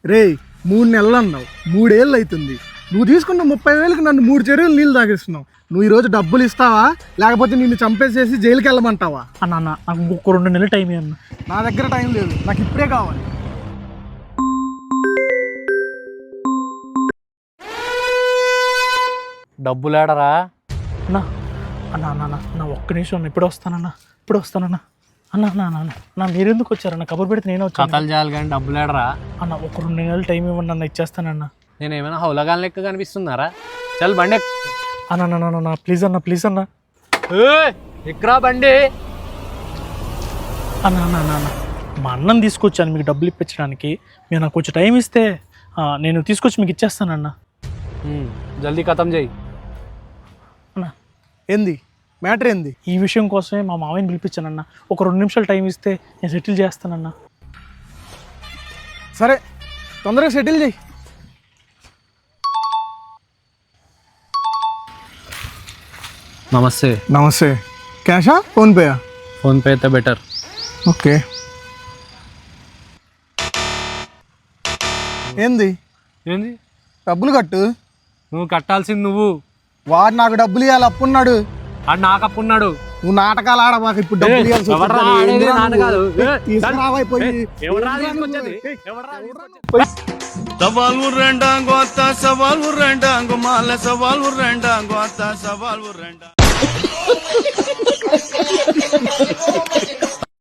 రే 3 నెలలు అన్నావు, 3 ఏళ్ళు అవుతుంది. నువ్వు తీసుకున్న 30,000కి నన్ను 3 చెరువులు నీళ్ళు తాగిస్తున్నావు. నువ్వు ఈరోజు డబ్బులు ఇస్తావా, లేకపోతే నిన్ను చంపేసేసి జైలుకి వెళ్ళమంటావా? అన్న నాకు ఇంకొక 2 నెలలు టైం అన్న. నా దగ్గర టైం లేదు, నాకు ఇప్పుడే కావాలి. డబ్బులేడరా అన్నా? అన్న అన్న అన్న నా ఒక్క నిమిషం అన్న, ఇప్పుడు వస్తానన్నా. అన్న అన్న అన్న అన్న మీరెందుకు వచ్చారన్న? కబురు పెడితే నేనే వచ్చాను. కథలు చేయాలి కానీ డబ్బులేడరా అన్న ఒక 2 నెలలు టైం ఇవ్వండి అన్న, ఇచ్చేస్తానన్నా. నేను ఏమైనా హౌలగాన్ లెక్క కనిపిస్తున్నారా? చల్ బండి అన్న ప్లీజ్ అన్న. ఎక్కరా బండి. అన్న మా అన్నం తీసుకొచ్చాను మీకు డబ్బులు ఇప్పించడానికి. మీరు నాకు కొంచెం టైం ఇస్తే నేను తీసుకొచ్చి మీకు ఇచ్చేస్తానన్న. జల్దీ ఖతం చేయి. అన్న ఏంది మ్యాటర్ ఏంది? ఈ విషయం కోసమే మా మామయ్యని పిలిపించానన్న. ఒక 2 నిమిషాలు టైం ఇస్తే నేను సెటిల్ చేస్తానన్నా. సరే, తొందరగా సెటిల్ చేయి. నమస్తే. క్యాషా, ఫోన్పేయా? ఫోన్పే అయితే బెటర్. ఓకే. ఏంది డబ్బులు కట్టు. నువ్వు కట్టాల్సింది నువ్వు. వాడు నాకు డబ్బులు ఇవ్వాలి, అప్పున్నాడు. ఆడు నాకు అప్పున్నాడు. నువ్వు నాటకాలు ఆడమాక, ఇప్పుడు డబ్బులు ఇవ్వాల్సి సవాల్ రెండాంగో అత్త సవాల్ రెండాంగో మాల సవాల్ రెండాంగో అత్త సవాల్ రెండా